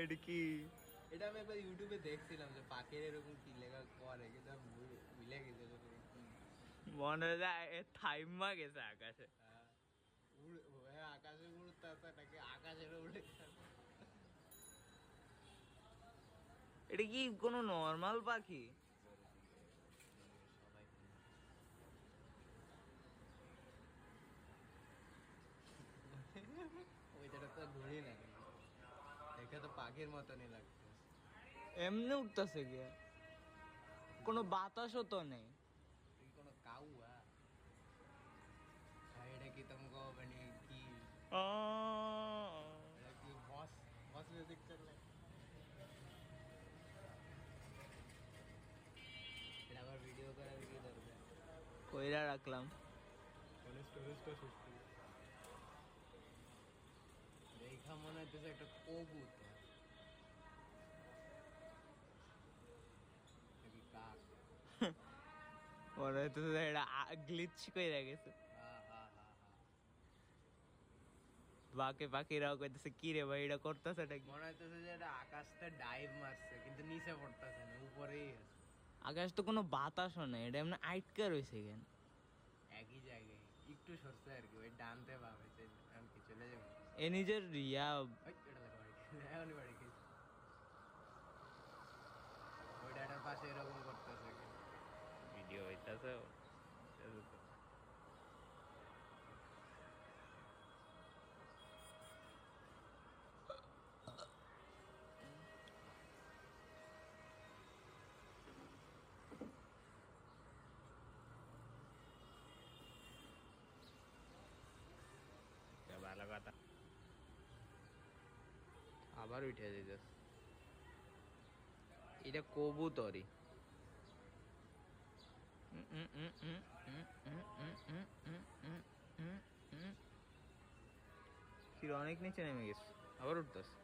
এটা কি? এটা আমি একবার ইউটিউবে দেখছিলাম যে পাখির এরকম কি লেখা করে, কিন্তু আমি ভুলে গেছি এটা কি। মনে যায় থাইমা গেছে আকাশে। হ্যাঁ, হ্যাঁ আকাশে উড়তে আছে নাকি আকাশের উড়ে গেছে। এটা কি কোনো নর্মাল পাখি? সবাই ওইটা তো ঘুরি না, দেখে তো পাখির মতনই লাগছে। এমনি উঠতেছে গিয়া, কোনো বাতাসও তো নেই। এটা কি কোনো কাউয়া? এটা কি তোমাকে মানে কি, এটা কি বস বস মিউজিক চলে? এটা আবার ভিডিও করার কি দরকার? কইরা রাখলাম। মানে স্টোরেজটা শেষ করি। দেখা মনে হচ্ছে একটা কবুতর নাকি কাক। মনে হইতেছে এটা গ্লিচ কইরা গেছে। হ্যাঁ হ্যাঁ হ্যাঁ হ্যাঁ, বাকি পাখিরাও কইতেছে কি রে ভাই এটা করতেছে এটা কি? মনে হইতেছে যে এটা আকাশটা ডাইভ মারছে কিন্তু নিচে পড়তেছে না, উপরেই আছে। আকাশ তো কোনো বাতাসও নেই, এটা এমনি আটকা রয়েছে কেন? একই জায়গায় একটু সরছে আর কি, ওই ডানতে ভাবেছে এখন কি চলে যাবো। এ নিজের ওই এটা দেখো বাড়ি এখনই বাড়ি খেয়েছে, ওই ডাটার পাশে এরকম করতেছে। ভিডিও হইতাছে। ভালো কথা। আবার উঠে যেতেছে। এটা কবুতরই। অনেক নিচে নেমে গেছে, আবার উঠতেছে।